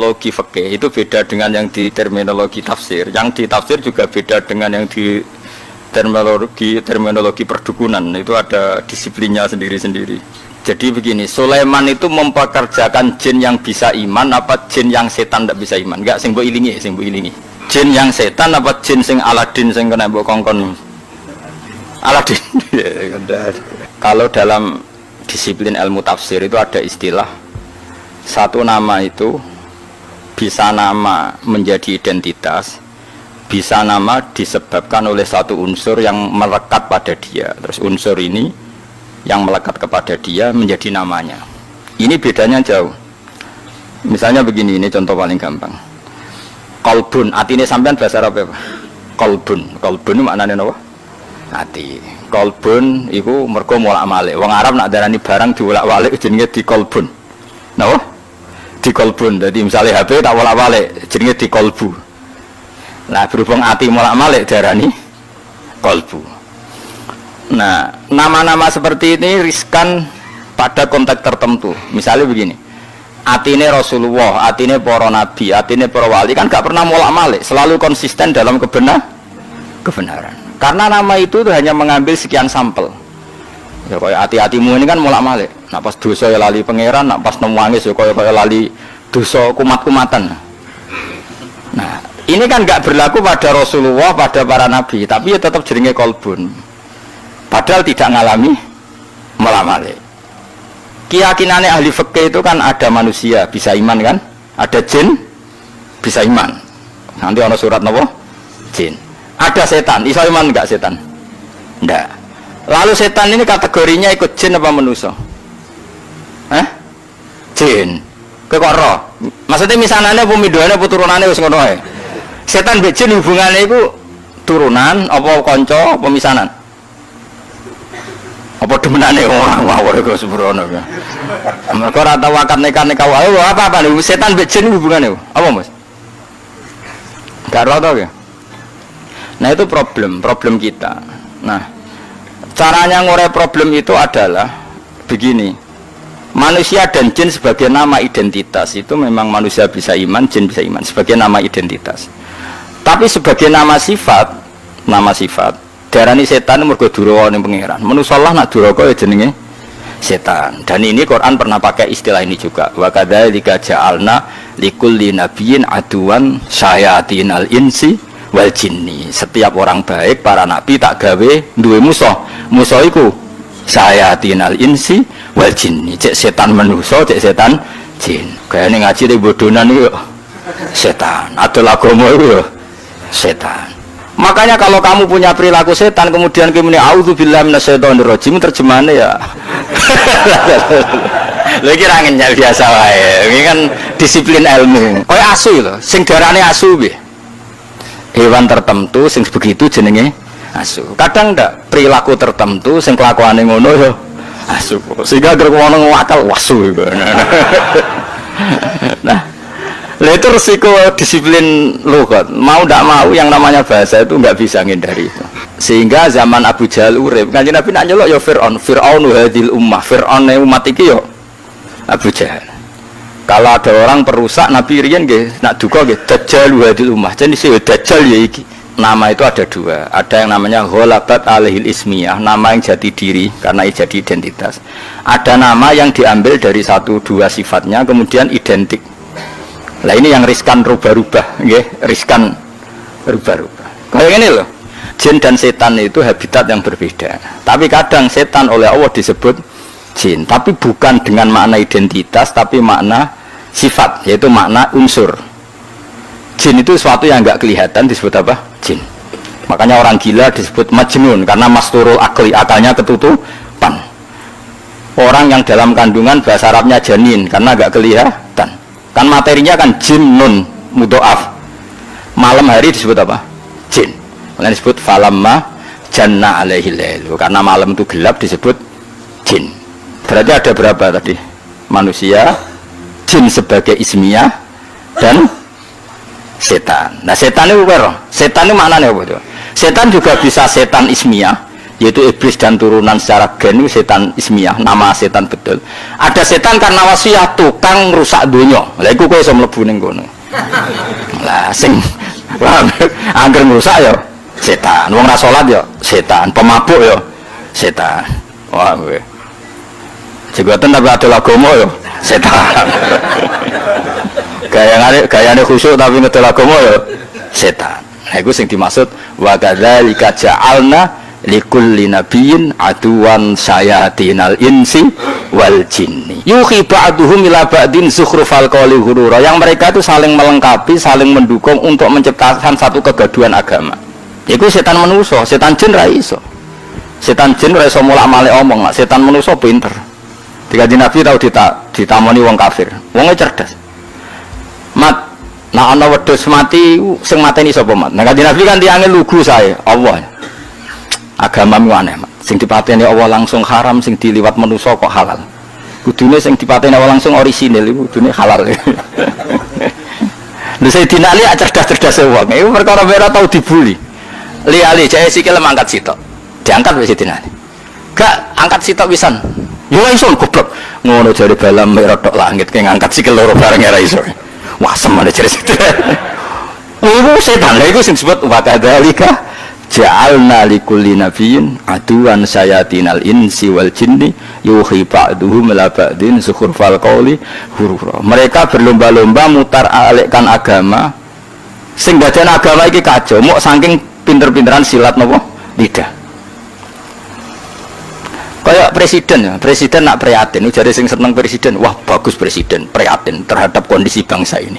Logi fikih itu beda dengan yang di terminologi tafsir. Yang di tafsir juga beda dengan yang di terminologi perdukunan. Itu ada disiplinnya sendiri-sendiri. Jadi begini, Sulaiman itu mempekerjakan jin yang bisa iman apa jin yang setan tidak bisa iman? Enggak, sing mbok ilingi, sing mbok ilingi. Jin yang setan apa jin sing Aladin sing kena mbok kongkon? Aladin. Kalau dalam disiplin ilmu tafsir itu ada istilah satu nama itu bisa nama menjadi identitas, bisa nama disebabkan oleh satu unsur yang melekat pada dia. Terus unsur ini yang melekat kepada dia menjadi namanya. Ini bedanya jauh. Misalnya begini, ini contoh paling gampang. Kolbun, hati ini sampean bahasa Arab apa? Kolbun, kolbun itu maknanya apa? Hati. Kolbun itu mergo molak-malik. Wong Arab nak darani barang diwolak-walik jenenge di kolbun. Napa? Di kolbun. Jadi misalnya HP tak wolak-walik jenenge di kolbu. Nah, berhubung hati molak-malik darani kolbu. Nah, nama-nama seperti ini riskan pada konteks tertentu. Misalnya begini, atine Rasulullah, atine para nabi, atine para wali kan gak pernah molak-malik, selalu konsisten dalam kebenaran. Karena nama itu hanya mengambil sekian sampel. Ya kayak hati-hatimu ini kan molak-malik. Nak pas dosa ya lali pangeran, nak pas nangis ya kayak lali dosa kumat-kumatan. Nah, ini kan gak berlaku pada Rasulullah, pada para nabi, tapi ya tetap jenenge kolbun. Padahal tidak ngalami molak-malik. Keyakinannya ahli fikih itu kan ada manusia bisa iman kan, ada jin bisa iman. Nanti ada surat nopo jin. Ada setan, iso iman enggak setan? Enggak. Lalu setan ini kategorinya ikut jin apa manusia? Jin. Kok roh? Maksudnya misalnya pemidoane apa turunane wis ngono ae. Setan mbek jin hubungannya iku turunan apa kanca apa misanan? Apa demenane orang mawon iku sembrono ya. Mergo ora tau akad nikah wae apa setan mbek jin hubungane apa Mas? Gak ora tau ya. Nah itu problem kita. Nah, caranya ngurai problem itu adalah begini. Manusia dan jin sebagai nama identitas itu memang manusia bisa iman, jin bisa iman sebagai nama identitas. Tapi sebagai nama sifat darani setan mergo duraka ning pangeran. Manusa Allah nak duraka ya jenenge setan. Dan ini Quran pernah pakai istilah ini juga. Wa kadzalika ja'alna likulli nabiyyin aduwan syayatinal insi wal jinni. Setiap orang baik para nabi tak gawe duwe musuh. Musuh iku syayatinal insi wal jinni. Cek setan manusa, cek setan jin. Kayane ngaji di bodonan iku setan. Adol agama iku setan. Makanya kalau kamu punya perilaku setan kemudian kamu ini auzubillahi minasyaitonir rajim terjemahannya ya lagi rangennya biasa wae. Ini kan disiplin ilmu. Koyo asu lho, sing darane asu piye? Hewan tertentu sing begitu jenenge asu. Kadang ndak perilaku tertentu sing kelakuane ngono ya asu. Sehingga gerek ngono ngakal wasu. Nah, itu resiko disiplin lughat. Mau tidak mau yang namanya bahasa itu nggak bisa menghindari itu. Sehingga zaman Abu Jahal urip, Kanjeng Nabi nak nyelok ya Fir'aun hadil ummah. Fir'aun umat iki ya Abu Jahal. Kalau ada orang perusak Nabi riyen nggih nak duka nggih Dajjal hadil ummah. Jadi si Dajjal ya iki. Nama itu ada dua. Ada yang namanya ghalabat alaihil ismiyah, nama yang jati diri karena jadi identitas. Ada nama yang diambil dari satu dua sifatnya kemudian identik. Lah ini yang riskan rubah-rubah, nggih, riskan rubah-rubah. Kayak ini loh, jin dan setan itu habitat yang berbeda. Tapi kadang setan oleh Allah disebut jin, tapi bukan dengan makna identitas, tapi makna sifat, yaitu makna unsur. Jin itu sesuatu yang enggak kelihatan disebut apa? Jin. Makanya orang gila disebut majnun karena masturul akli, akalnya ketutupan. Orang yang dalam kandungan bahasa Arabnya janin karena enggak kelihatan. Kan materinya kan jin nun mudhoaf. Malam hari disebut apa? Jin. Makanya disebut falamma janna alaihi lailu. Karena malam itu gelap disebut jin. Berarti ada berapa tadi? Manusia, jin sebagai ismiyah dan setan. Nah, setan itu apa? Setan itu maknanya apa itu? Setan juga bisa setan ismiyah, yaitu iblis dan turunan secara gen itu setan ismiyah, nama setan betul. Ada setan karena wasiat tukang rusak dunia. Lah iku kowe iso mlebu ning kono. Lah sing angger rusak ya setan, wong ra salat ya setan, pemabuk ya setan. Wah kowe. Jegatan tapi ada agama ya setan. Gayane khusyuk tapi ngedol agama ya setan. Nah iku sing dimaksud wa kadzalika ja'alna likulli nabiyyin aduwan sayatinal insi wal jinni yuhi ba'duhum ila ba'din zukhrufal qawli ghurura, yang mereka itu saling melengkapi, saling mendukung untuk menciptakan satu kegaduhan agama. Iku setan manusa, setan jin ra iso. Setan jin ra iso mulak-malik omong, setan manusa pinter. Dikaji Nabi tau ditamoni wong kafir, wonge cerdas. Mat, nah ana wedhus mati sing mateni sapa mat? Nah kanjeng Nabi kan tiange lugu sae, Allah. Agamamu aneh, mat. Sing dipateni Allah langsung haram, sing diliwat manusa kok halal. Kudune sing dipateni Allah langsung orisinil iku kudune halal. Lha Sayyidina Ali cerdas-cerdas wong. Iku perkara ora tau dibuli. Ali jae sikil mangkat sitok. Diangkat wis Sayyidina Ali. Gak angkat sitok pisan. Yo iso goblok. Ngono jare balam rodok langit ke ngangkat sikil loro bareng ora iso. Wah semane jare situ. Iku setan lha iku sing disebut wa kadzalika ja'alna likulli nabiyyin aduwan sayatinal insi wal jinni yuhi ba'duhum ila ba'din zukhrufal qawli ghurura. Mereka berlomba-lomba mutar alikkan agama. Sing badan agama iki kacau, mok saking pinter-pinteran silat napa? Lidah. Kayak presiden ya, presiden nak prihatin, jadi sing seneng presiden, wah bagus presiden, prihatin terhadap kondisi bangsa ini.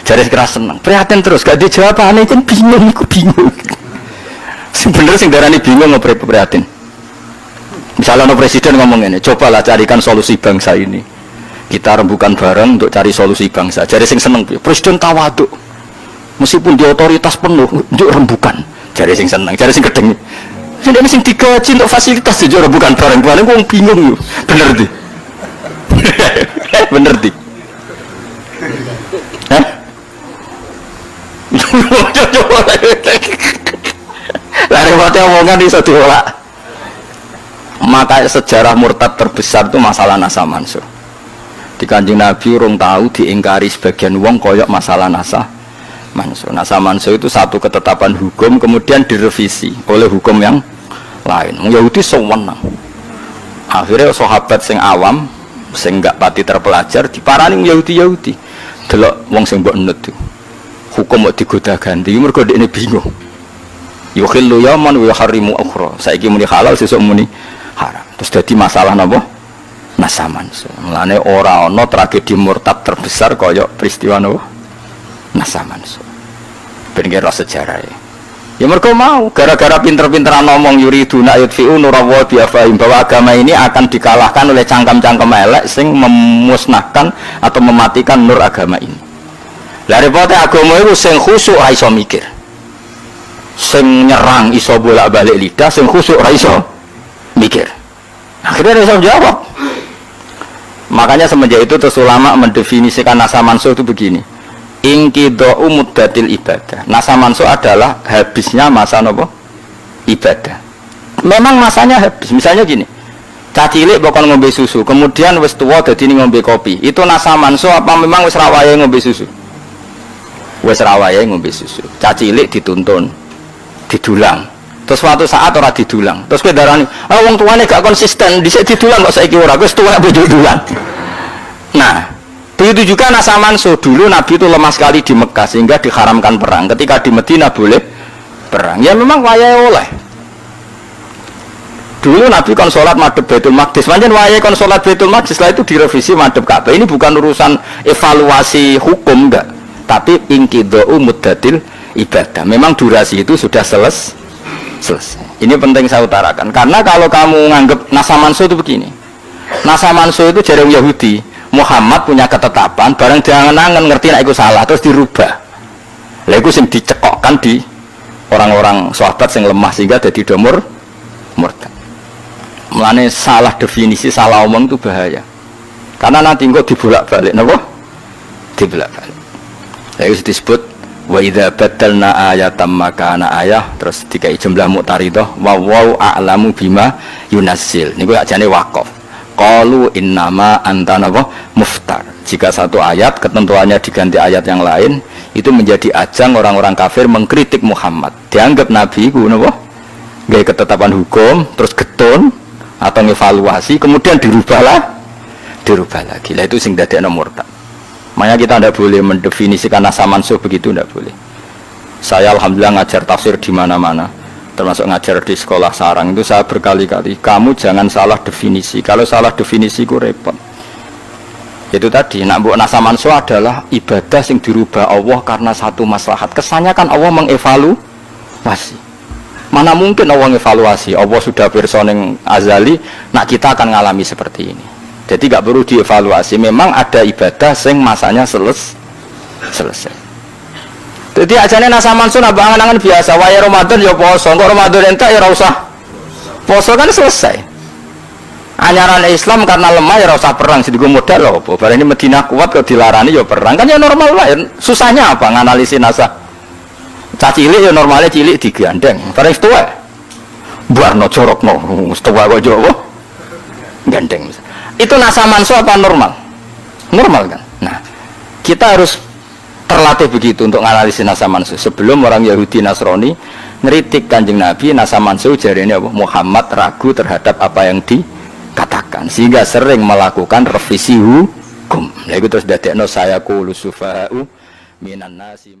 Jadi keras seneng, prihatin terus, gak ada jawabannya, kan bingung, aku bingung. Sebenarnya sing darani bingung ngobrol prihatin. Misalnya no presiden ngomong ini, cobalah carikan solusi bangsa ini. Kita rembukan bareng untuk cari solusi bangsa. Jadi sing seneng, presiden tawaduk, meskipun di otoritas penuh, untuk rembukan. Jadi sing seneng, jadi sing gedeng. Ini sing digaji untuk fasilitas sejarah bukan barang-barang, gue bingung yuk. Bener di, bener di. Hah? Lari mati omongan di satu olah. Maka sejarah murtad terbesar itu masalah nasa mansur. Di Kanjeng Nabi urung tahu diingkari sebagian wong koyok masalah nasa mansur. Nasa mansur itu satu ketetapan hukum kemudian direvisi oleh hukum yang lain. Yahudi sewenang. Akhirnya sahabat sing awam, sing gak pati terpelajar diparani Yahudi. Delok wong sing mbok nut hukum kok digoda ganti, mergo dekne bingung. Yukhillu yaman wa yuharrimu ukhra. Saiki muni halal sesuk muni haram. Terus dadi masalah napa? Nasaman. Mulane ora ana tragedi murtad terbesar kaya peristiwa napa? Nasaman. Ben kira sejarah. Ya mereka mau, gara-gara pinter-pinteran ngomong yuriduna yudfi'u nurallahi biafwahihim, bahwa agama ini akan dikalahkan oleh cangkem-cangkem elek sing memusnahkan atau mematikan nur agama ini. Lah repote agama itu sing khusyuk ra iso mikir. Sing nyerang iso bolak-balik lidah, sing khusyuk ra iso mikir. Akhirnya ra iso jawab. Makanya semenjak itu terus ulama mendefinisikan nasa mansuh itu begini. Inqidha'u muddatil ibadah. Nasa mansuh adalah habisnya masa nopo ibadah. Memang masanya habis. Misalnya gini, cah cilik bakal ngombe susu, kemudian wis tuwa dadi ngombe kopi. Itu nasa mansuh apa memang wis rawaye ngombe susu? Wis rawaye ngombe susu. Cah cilik dituntun, didulang. Terus suatu saat ora didulang. Terus kowe darani, "Ah wong tuane gak konsisten, dhisik didulang kok saiki ora." Wis tuwa bojo dulang. Nah, begitu juga nasa mansuh. Dulu Nabi itu lemah sekali di Mekah sehingga diharamkan perang. Ketika di Madinah boleh perang. Ya memang wayahe oleh. Dulu Nabi kon salat madhep Baitul Maqdis. Pancen wayahe kon salat Baitul Maqdis, setelah itu direvisi madhep Ka'bah. Ini bukan urusan evaluasi hukum enggak, tapi inqidha'u muddatil ibadah. Memang durasi itu sudah selesai. Ini penting saya utarakan. Karena kalau kamu nganggap nasa mansuh itu begini. Nasa mansuh itu jarang Yahudi. Muhammad punya ketetapan, bareng jangan-jangan ngerti nek iku salah terus dirubah. Lha iku sing dicekokkan di orang-orang sahabat sing lemah sehingga dadi domur murtad. Mulane salah definisi, salah omong itu bahaya. Karena nanti engko dibolak-balik napa? Dibolak-balik. Lha iku disebut Wa idza badalna ayatan makana ayah, terus dikai jumlah muqtaridah wa wau a'lamu bima yunazzil. Niku ajane waqaf. Qalu innama anta muftar. Jika satu ayat ketentuannya diganti ayat yang lain, itu menjadi ajang orang-orang kafir mengkritik Muhammad. Dianggap nabi ku napa? Gawe ketetapan hukum terus getun atau ngevaluasi kemudian dirubah lagi. Lah itu sing dadekno murtad. Makanya kita tidak boleh mendefinisikan nasa mansuh begitu, tidak boleh. Saya alhamdulillah ngajar tafsir di mana-mana, termasuk ngajar di sekolah sarang itu saya berkali-kali, kamu jangan salah definisi. Kalau salah definisi itu repot. Itu tadi, nak buat nasa mansuh adalah ibadah yang dirubah Allah karena satu maslahat. Kesannya kan Allah mengevaluasi. Mana mungkin Allah mengevaluasi? Allah sudah personeng azali, nak kita akan ngalami seperti ini. Jadi gak perlu dievaluasi. Memang ada ibadah sing masanya selesai. Jadi ajane nasa mansuh nambah angan-angan biasa. Waya Ramadan ya poso, kok Ramadan entek ya ora usah poso kan selesai. Anyaran Islam karena lemah ya ora usah perang, digo modal lho apa. Bareng ini Madinah kuat kok dilarani ya perang. Kan ya normal wae. Susahnya apa nganalisis nasa? Cah cilik ya normalnya cilik digandeng. Bareng tuwa. Buarno corokno, tuwa kok yo gandeng. Itu nasa mansuh apa normal? Normal kan? Nah, kita harus terlatih begitu untuk menganalisis nasa mansuh. Sebelum orang Yahudi Nasrani ngeritik Kanjeng Nabi, nasa mansuh jarene apa? Muhammad ragu terhadap apa yang dikatakan, sehingga sering melakukan revisi hukum. Nah, itu terus dadekno saya qulu sufa'u minan nasi